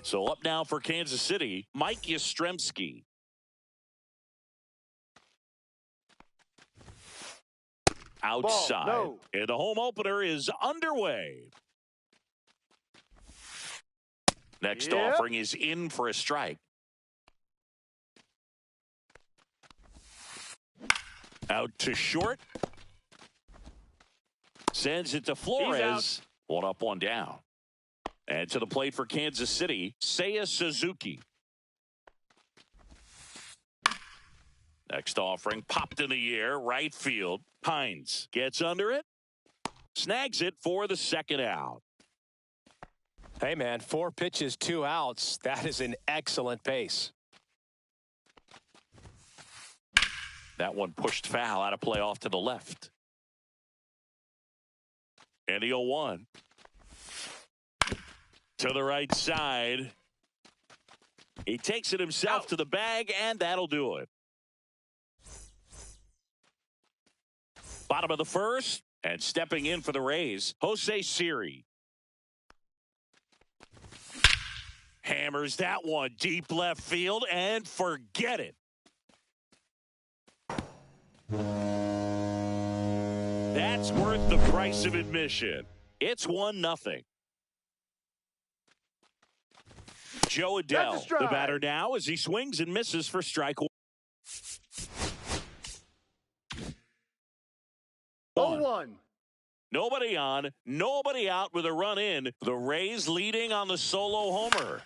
So up now for Kansas City, Mike Yastrzemski. Outside. Ball, no. And the home opener is underway. Next offering is in for a strike. Out to short. Sends it to Flores. One up, one down. And to the plate for Kansas City, Seiya Suzuki. Next offering, popped in the air, right field. Pines gets under it, snags it for the second out. Hey, man, 4 pitches, 2 outs. That is an excellent pace. That one pushed foul out of play off to the left. And the 0-1. To the right side. He takes it himself to the bag, and that'll do it. Bottom of the first, and stepping in for the Rays, Jose Siri. Hammers that one deep left field, and forget it. That's worth the price of admission. It's 1-0. Joe Adell, the batter now, as he swings and misses for strike 1. Nobody on, nobody out with a run in. The Rays leading on the solo homer.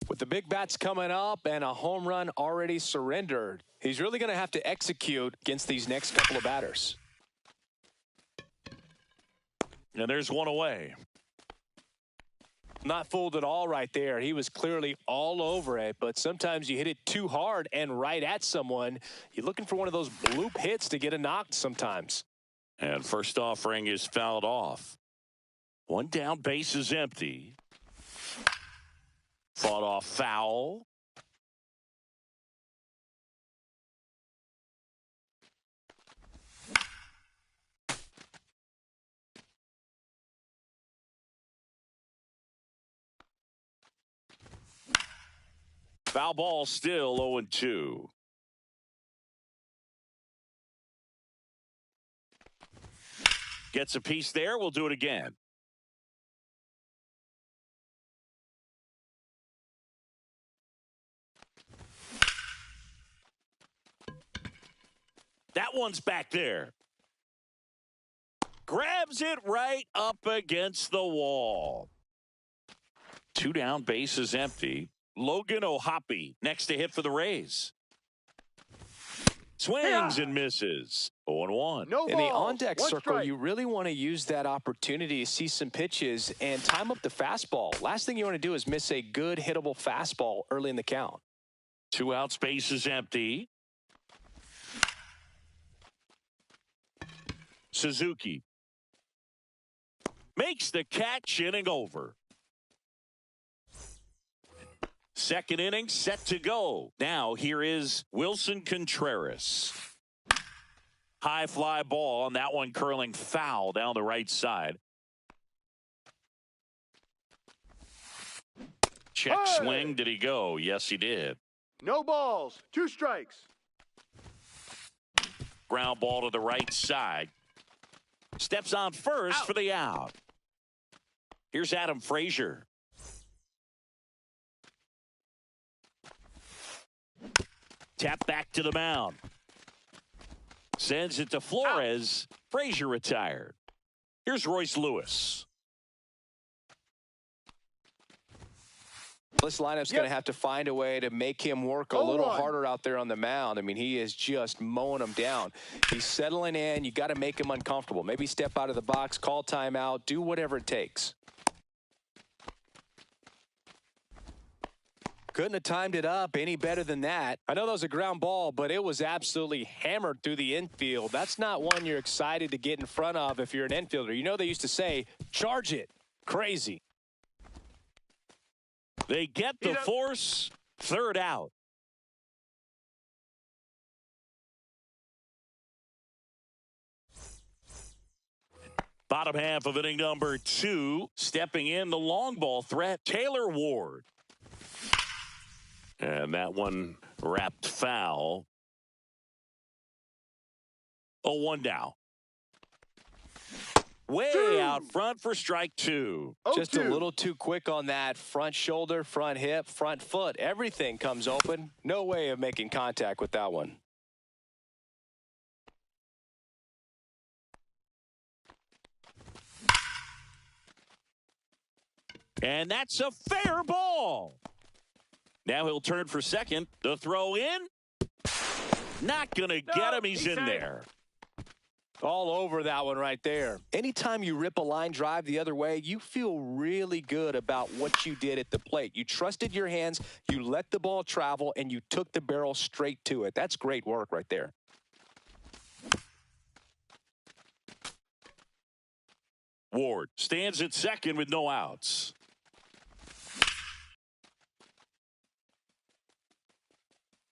With the big bats coming up and a home run already surrendered, he's really going to have to execute against these next couple of batters. And there's one away. Not fooled at all right there. He was clearly all over it, but sometimes you hit it too hard and right at someone. You're looking for one of those bloop hits to get a knock sometimes. And first offering is fouled off. One down, base is empty. Fought off foul. Foul ball, still 0-2. Gets a piece there. We'll do it again. That one's back there. Grabs it right up against the wall. 2 down, base is empty. Logan O'Hoppe next to hit for the Rays. Swings and misses. 0-1. No In the ball. on-deck One circle, strike. you really want to use that opportunity to see some pitches and time up the fastball. Last thing you want to do is miss a good hittable fastball early in the count. 2 outs, base is empty. Suzuki makes the catch, inning over. Second inning set to go. Now here is Wilson Contreras. High fly ball, and that one curling foul down the right side. Check swing. Did he go? Yes, he did. No balls. 2 strikes. Ground ball to the right side. Steps on first for the out. Here's Adam Frazier. Tap back to the mound. Sends it to Flores. Frazier retired. Here's Royce Lewis. This lineup's going to have to find a way to make him work a little harder out there on the mound. I mean, he is just mowing them down. He's settling in. You got to make him uncomfortable. Maybe step out of the box, call timeout, do whatever it takes. Couldn't have timed it up any better than that. I know that was a ground ball, but it was absolutely hammered through the infield. That's not one you're excited to get in front of if you're an infielder. You know they used to say, charge it. Crazy. They get the force, third out. Bottom half of inning number 2, stepping in the long ball threat, Taylor Ward. And that one wrapped foul. 0-1 now. Way out front for strike 2. Just a little too quick on that. Front shoulder, front hip, front foot. Everything comes open. No way of making contact with that one. And that's a fair ball. Now he'll turn for second. The throw in. Not going to get him. He's in there. All over that one right there. Anytime you rip a line drive the other way, you feel really good about what you did at the plate. You trusted your hands, you let the ball travel, and you took the barrel straight to it. That's great work right there. Ward stands at second with no outs.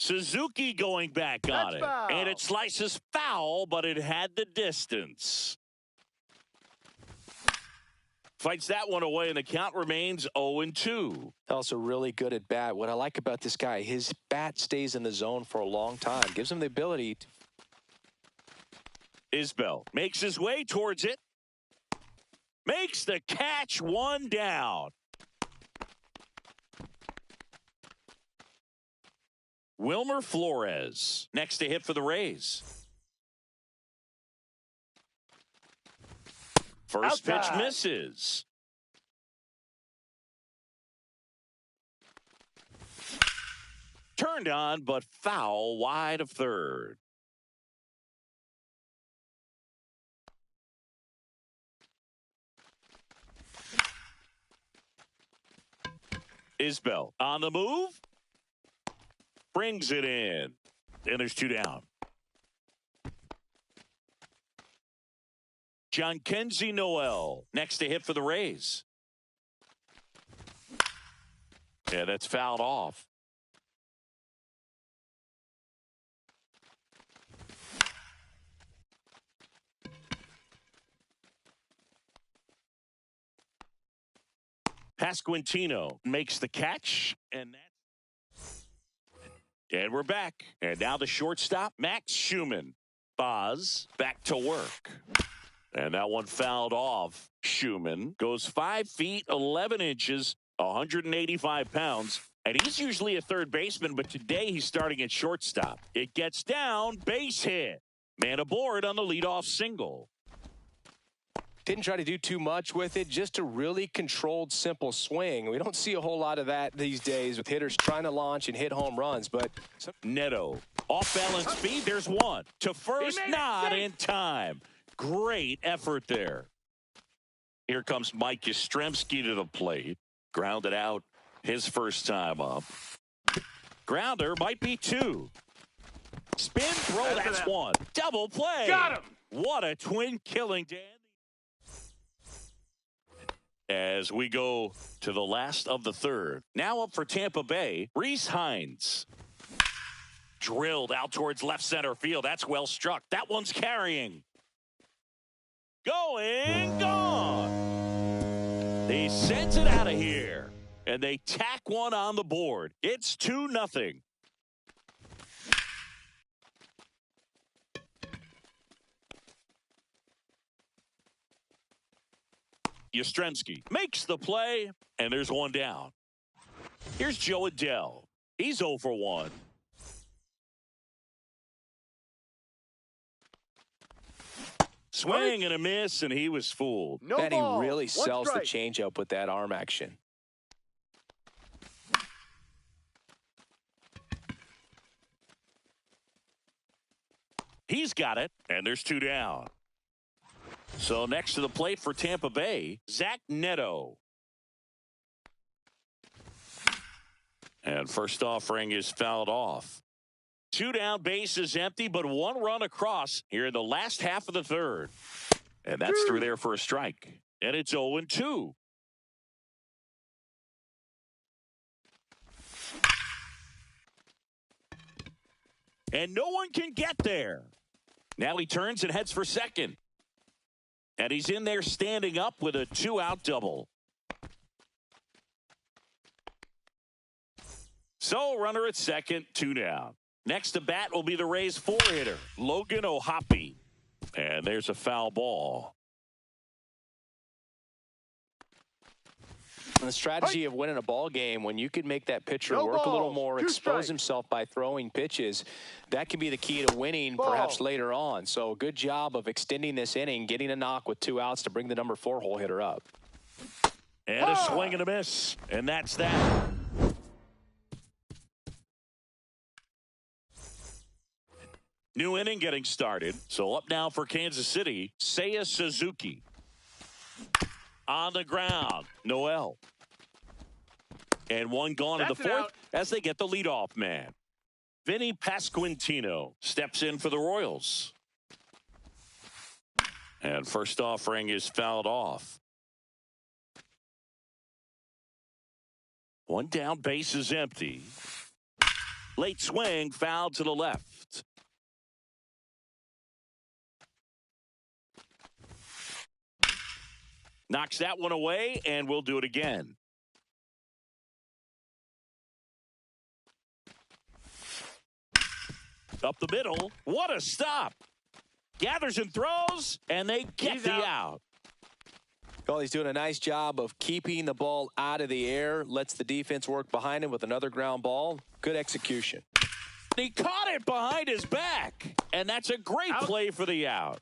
Suzuki going back on it. Foul. And it slices foul, but it had the distance. Fights that one away, and the count remains 0-2. Also really good at bat. What I like about this guy, his bat stays in the zone for a long time. Gives him the ability to... Isbell makes his way towards it. Makes the catch, one down. Wilmer Flores next to hit for the Rays. First pitch misses. Turned on, but foul wide of third. Isbell on the move. Brings it in. And there's 2 down. Jhonkensy Noel next to hit for the Rays. Yeah, that's fouled off. Pasquantino makes the catch, and we're back. And now the shortstop, Max Schumann. Boz back to work. And that one fouled off. Schumann goes 5 feet, 11 inches, 185 pounds. And he's usually a third baseman, but today he's starting at shortstop. It gets down, base hit. Man aboard on the leadoff single. Didn't try to do too much with it, just a really controlled, simple swing. We don't see a whole lot of that these days with hitters trying to launch and hit home runs, but... Neto, off-balance speed, there's one. To first, not in time. Great effort there. Here comes Mike Yastrzemski to the plate. Grounded out his first time up. Grounder might be 2. Spin throw, that's 1. Double play. Got him. What a twin killing, Dan. As we go to the last of the third. Now up for Tampa Bay, Rhys Hines. Drilled out towards left center field. That's well struck. That one's carrying. Going, gone. He sends it out of here. And they tack one on the board. It's 2-0. Yastrzemski makes the play, and there's one down. Here's Joe Adell. He's 0 for 1. Swing and a miss, and he was fooled. And he really sells the changeup with that arm action. He's got it, and there's 2 down. So next to the plate for Tampa Bay, Zach Neto. And first offering is fouled off. 2 down, bases empty, but 1 run across here in the last half of the third. And that's through there for a strike. And it's 0-2. And no one can get there. Now he turns and heads for second. And he's in there standing up with a 2-out double. So runner at second, 2 down. Next to bat will be the Rays' 4-hitter, Logan O'Hoppe. And there's a foul ball. The strategy of winning a ball game, when you can make that pitcher work a little more, expose himself by throwing pitches, that can be the key to winning perhaps later on. So good job of extending this inning, getting a knock with 2 outs to bring the number 4 hole hitter up. And a swing and a miss. And that's that. New inning getting started. So up now for Kansas City, Seiya Suzuki. On the ground, Noel. And 1 gone in the 4th as they get the leadoff man. Vinny Pasquantino steps in for the Royals. And first offering is fouled off. 1 down, base is empty. Late swing, foul to the left. Knocks that one away, and we'll do it again. Up the middle. What a stop. Gathers and throws, and they get the out. Well, he's doing a nice job of keeping the ball out of the air, lets the defense work behind him with another ground ball. Good execution. He caught it behind his back, and that's a great play for the out.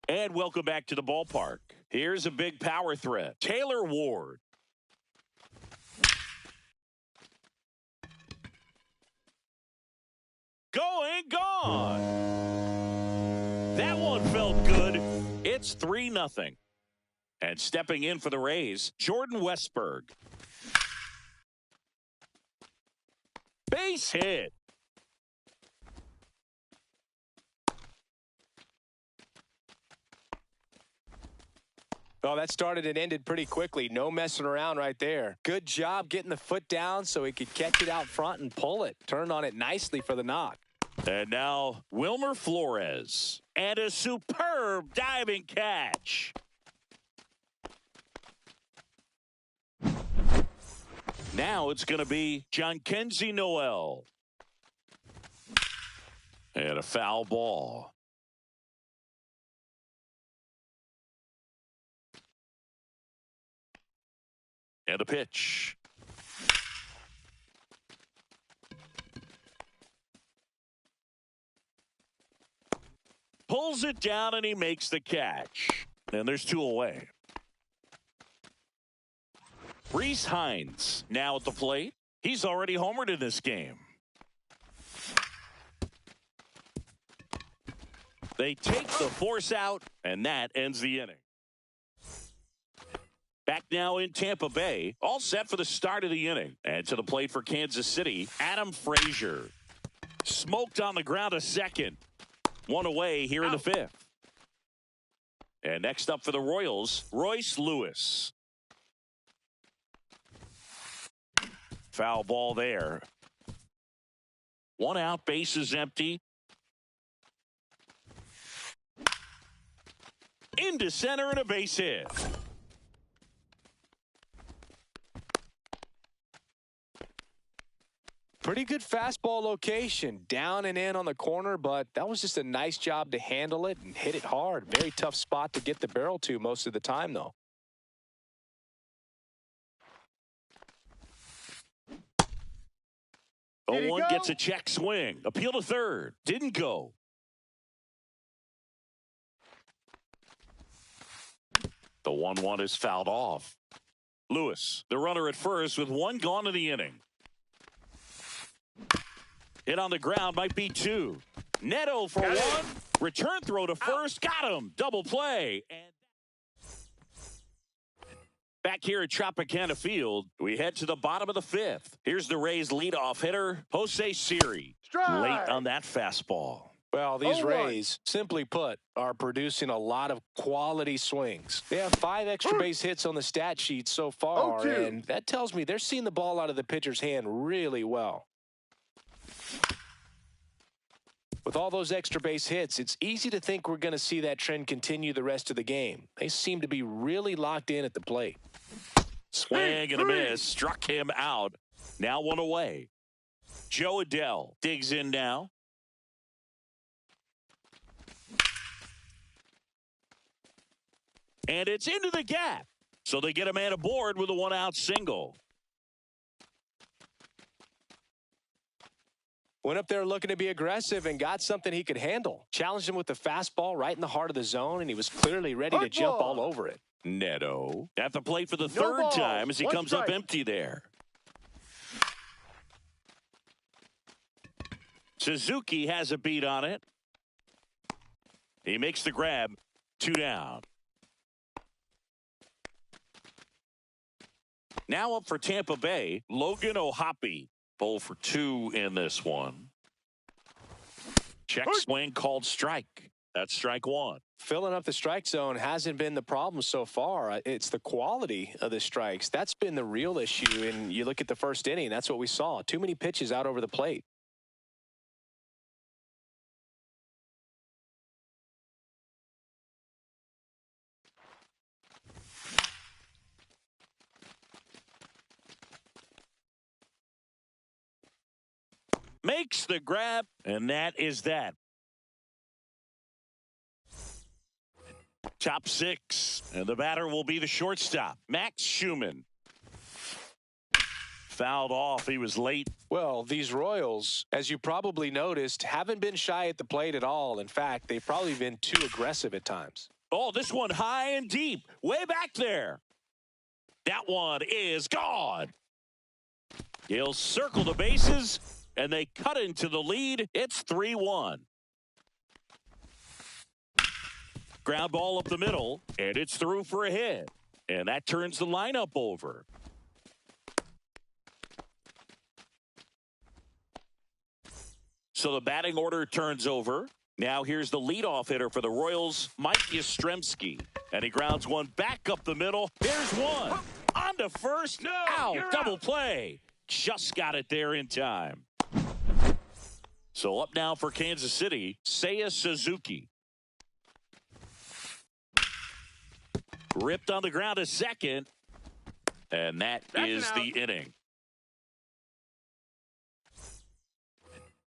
And welcome back to the ballpark. Here's a big power threat. Taylor Ward. Going, gone. That one felt good. It's 3-0. And stepping in for the Rays, Jordan Westburg. Base hit. Well, that started and ended pretty quickly. No messing around right there. Good job getting the foot down so he could catch it out front and pull it. Turned on it nicely for the knock. And now Wilmer Flores. And a superb diving catch. Now it's going to be Jhonkensy Noel. And a foul ball. And a pitch. Pulls it down and he makes the catch. And there's 2 away. Rhys Hines now at the plate. He's already homered in this game. They take the force out, and that ends the inning. Back now in Tampa Bay, all set for the start of the inning. And to the plate for Kansas City, Adam Frazier. Smoked on the ground a second. 1 away here in the 5th. And next up for the Royals, Royce Lewis. Foul ball there. 1 out, bases empty. Into center and a base hit. Pretty good fastball location, down and in on the corner, but that was just a nice job to handle it and hit it hard. Very tough spot to get the barrel to most of the time, though. Oh, 1 gets a check swing. Appeal to third. Didn't go. The 1-1 is fouled off. Lewis, the runner at first with 1 gone in the inning. Hit on the ground, might be 2. Neto for 1. Return throw to first. Got him. Double play. And back here at Tropicana Field, we head to the bottom of the 5th. Here's the Rays leadoff hitter, Jose Siri. Strike. Late on that fastball. Well, these 0-1. Rays, simply put, are producing a lot of quality swings. They have 5 extra base hits on the stat sheet so far, 0-2. and that tells me they're seeing the ball out of the pitcher's hand really well. With all those extra base hits, it's easy to think we're going to see that trend continue the rest of the game. They seem to be really locked in at the plate. Swing and a miss. Struck him out. Now 1 away. Joe Adell digs in now. And it's into the gap. So they get a man aboard with a 1-out single. Went up there looking to be aggressive and got something he could handle. Challenged him with the fastball right in the heart of the zone, and he was clearly ready to jump all over it. Neto at the plate for the No third balls. time as he 1 comes up strike. empty there. Suzuki has a beat on it. He makes the grab. 2 down. Now up for Tampa Bay, Logan O'Hoppe. 0 for 2 in this one. Check swing called strike. That's strike 1. Filling up the strike zone hasn't been the problem so far. It's the quality of the strikes. That's been the real issue. And you look at the first inning, that's what we saw. Too many pitches out over the plate. Makes the grab, and that is that. Top 6, and the batter will be the shortstop, Max Schumann. Fouled off. He was late. Well, these Royals, as you probably noticed, haven't been shy at the plate at all. In fact, they've probably been too aggressive at times. Oh, this one high and deep, way back there. That one is gone. He'll circle the bases, and they cut into the lead. It's 3-1. Ground ball up the middle, and it's through for a hit. And that turns the lineup over. So the batting order turns over. Now here's the leadoff hitter for the Royals, Mike Yastrzemski. And he grounds one back up the middle. There's one. On to first. No, Out. you're Double out. play. Just got it there in time. So up now for Kansas City, Seiya Suzuki. Ripped on the ground a second. And that is the inning.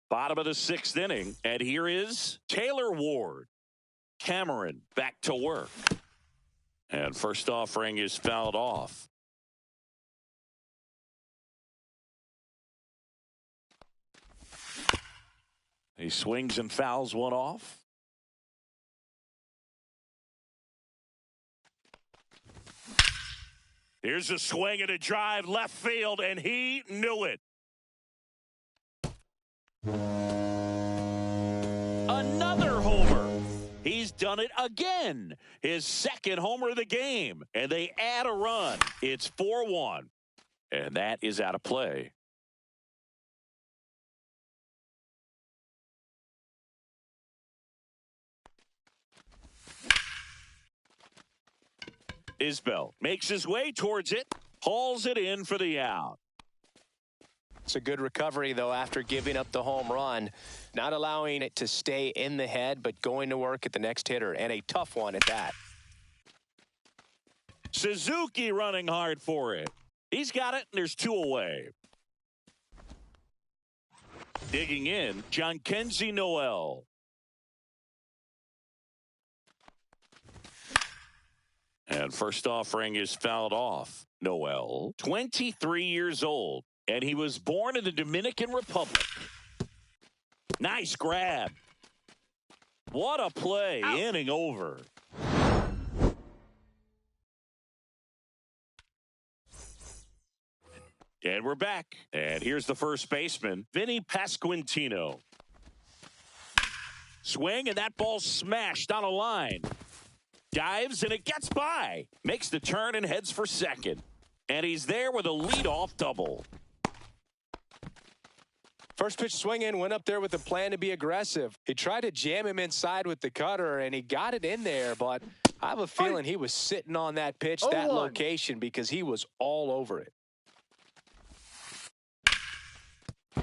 Bottom of the 6th inning. And here is Taylor Ward. Cameron back to work. And first offering is fouled off. He swings and fouls one off. Here's a swing and a drive left field, and he knew it. Another homer. He's done it again. His second homer of the game. And they add a run. It's 4-1. And that is out of play. Isbell makes his way towards it. Hauls it in for the out. It's a good recovery, though, after giving up the home run. Not allowing it to stay in the head, but going to work at the next hitter, and a tough one at that. Suzuki running hard for it. He's got it, and there's 2 away. Digging in, Jhonkensy Noel. And first offering is fouled off. Noel, 23 years old. And he was born in the Dominican Republic. Nice grab. What a play. Out. Inning over. And we're back. And here's the first baseman, Vinny Pasquantino. Swing, and that ball smashed on a line. Dives, and it gets by. Makes the turn and heads for second. And he's there with a leadoff double. First pitch swinging, went up there with a plan to be aggressive. He tried to jam him inside with the cutter, and he got it in there, but I have a feeling he was sitting on that pitch, that location, because he was all over it.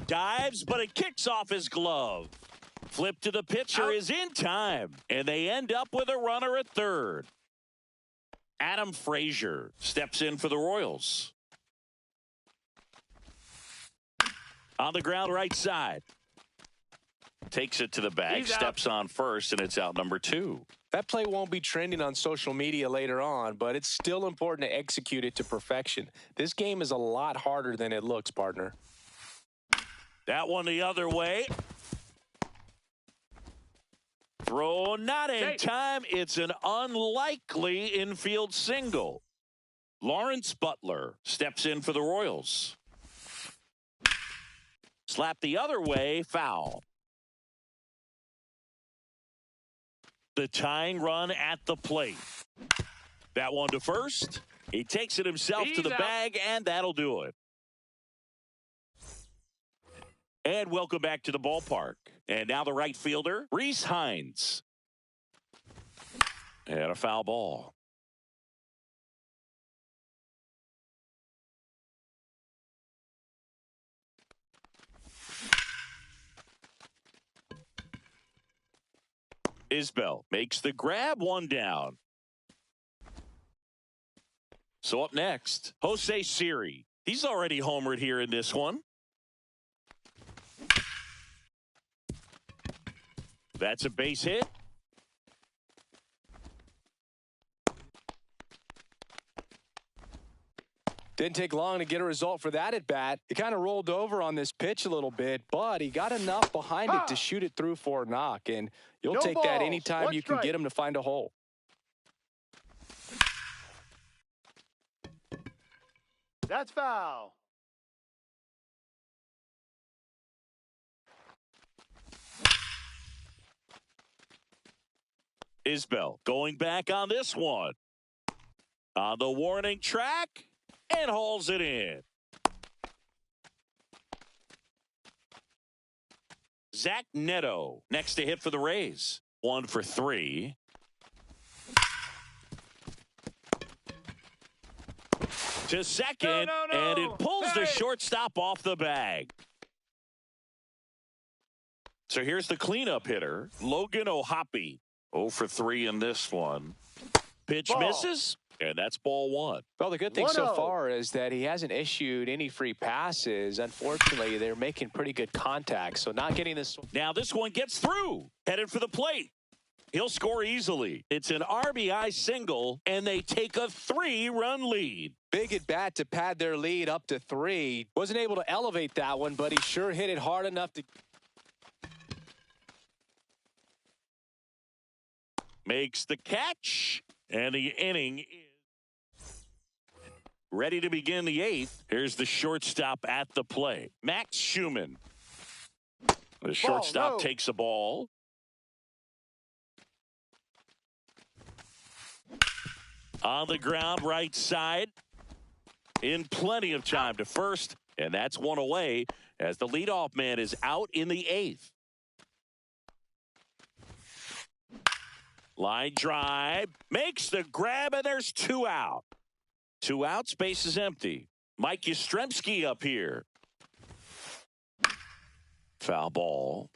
Dives, but it kicks off his glove. Flip to the pitcher is in time, and they end up with a runner at third. Adam Frazier steps in for the Royals. On the ground right side. Takes it to the bag, steps on first, and it's out number 2. That play won't be trending on social media later on, but it's still important to execute it to perfection. This game is a lot harder than it looks, partner. That one the other way. Throw not in time. It's an unlikely infield single. Lawrence Butler steps in for the Royals. Slap the other way, foul. The tying run at the plate. That one to first. He takes it himself to the bag, and that'll do it. And welcome back to the ballpark. And now the right fielder, Rhys Hines. And a foul ball. Isbell makes the grab, one down. So up next, Jose Siri. He's already homered here in this one. That's a base hit. Didn't take long to get a result for that at bat. He kind of rolled over on this pitch a little bit, but he got enough behind it to shoot it through for a knock. And you'll take that anytime you can get him to find a hole. That's foul. Isbell going back on this one. On the warning track, and hauls it in. Zach Neto next to hit for the Rays. 1 for 3. To second, and it pulls the shortstop off the bag. So here's the cleanup hitter, Logan O'Hoppe. 0 for 3 in this one. Pitch misses, and that's ball 1. Well, the good thing so far is that he hasn't issued any free passes. Unfortunately, they're making pretty good contact, so not getting this. Now this one gets through, headed for the plate. He'll score easily. It's an RBI single, and they take a 3-run lead. Big at bat to pad their lead up to 3. Wasn't able to elevate that one, but he sure hit it hard enough to. Makes the catch, and the inning is ready to begin the 8th. Here's the shortstop at the plate, Max Schumann. The shortstop takes a ball. On the ground, right side. In plenty of time to first, and that's one away as the leadoff man is out in the 8th. Line drive, makes the grab, and there's 2 out. 2 outs, base is empty. Mike Yastrzemski up here. Foul ball.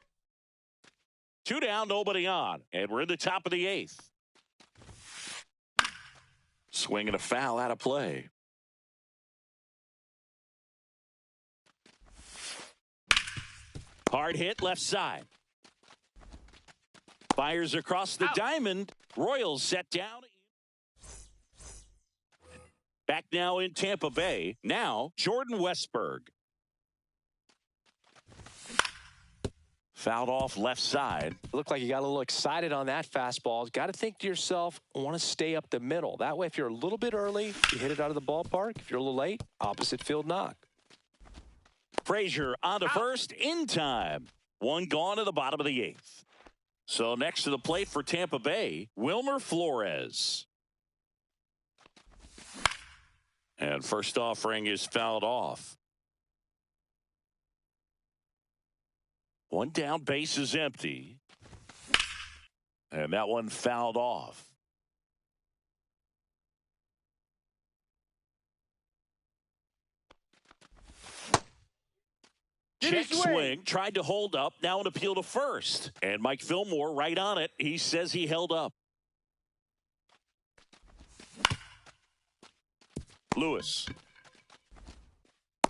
2 down, nobody on, and we're in the top of the 8th. Swing and a foul out of play. Hard hit left side. Fires across the diamond. Royals set down. Back now in Tampa Bay. Now Jordan Westburg. Fouled off left side. Looked like you got a little excited on that fastball. Got to think to yourself, I want to stay up the middle. That way, if you're a little bit early, you hit it out of the ballpark. If you're a little late, opposite field knock. Frazier on to first in time. One gone at the bottom of the 8th. So next to the plate for Tampa Bay, Wilmer Flores. And first offering is fouled off. One down, base is empty. And that one fouled off. Check swing, tried to hold up, now an appeal to first. And Mike Fillmore right on it. He says he held up. Lewis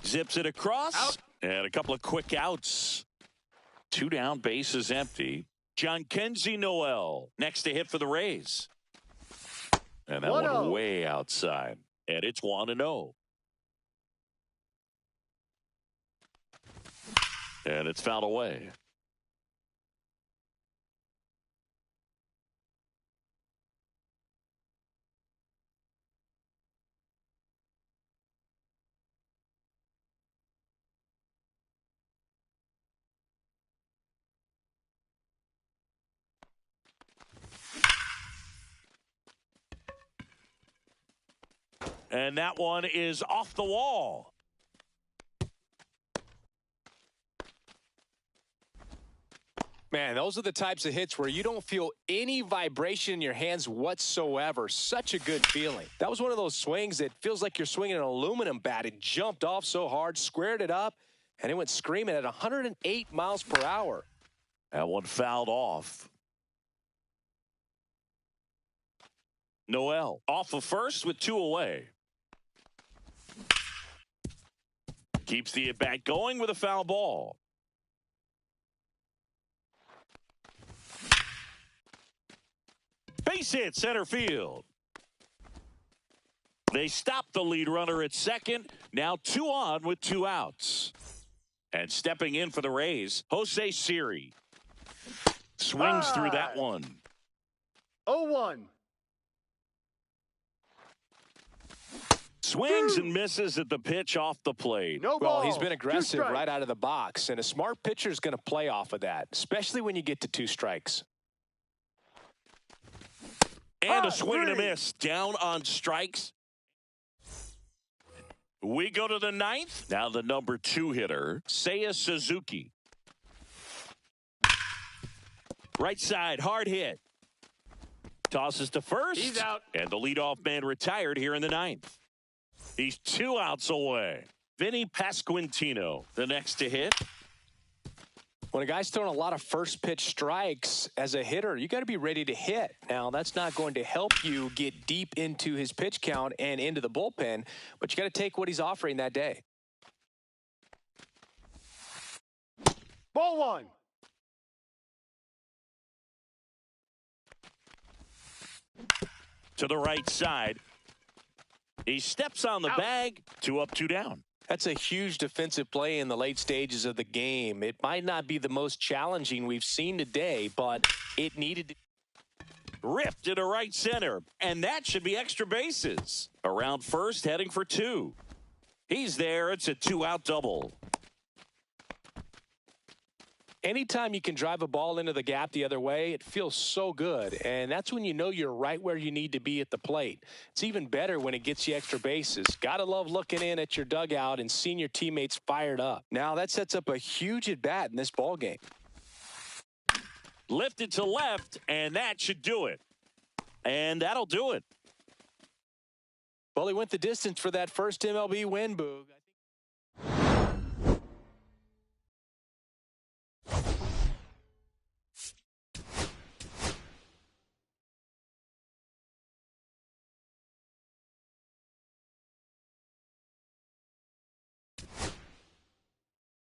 zips it across. Out. And a couple of quick outs. 2 down, base is empty. Jhonkensy Noel next to hit for the Rays. And that one way outside. And it's 1-0. And it's fouled away. And that one is off the wall. Man, those are the types of hits where you don't feel any vibration in your hands whatsoever. Such a good feeling. That was one of those swings that feels like you're swinging an aluminum bat. It jumped off so hard, squared it up, and it went screaming at 108 miles per hour. That one fouled off. Noel off of first with 2 away. Keeps the at-bat going with a foul ball. Base hit center field. They stop the lead runner at second. Now 2 on with 2 outs. And stepping in for the Rays, Jose Siri. Swings through that one. 0-1. Swings and misses at the pitch off the plate. No ball. Well, he's been aggressive right out of the box, and a smart pitcher is going to play off of that, especially when you get to 2 strikes. And a swing and a miss down on strikes. We go to the 9th. Now the number 2 hitter, Seiya Suzuki. Right side, hard hit. Tosses to first. He's out. And the leadoff man retired here in the 9th. He's 2 outs away. Vinny Pasquantino, the next to hit. When a guy's throwing a lot of first pitch strikes as a hitter, you got to be ready to hit. Now, that's not going to help you get deep into his pitch count and into the bullpen, but you got to take what he's offering that day. Ball 1. To the right side. He steps on the bag. 2 up, 2 down. That's a huge defensive play in the late stages of the game. It might not be the most challenging we've seen today, but it needed to. Ripped into right center, and that should be extra bases. Around first, heading for 2. He's there. It's a 2-out double. Anytime you can drive a ball into the gap the other way, it feels so good. And that's when you know you're right where you need to be at the plate. It's even better when it gets you extra bases. Gotta love looking in at your dugout and seeing your teammates fired up. Now that sets up a huge at-bat in this ball game. Lifted to left, and that should do it. And that'll do it. Well, he went the distance for that first MLB win, Boog.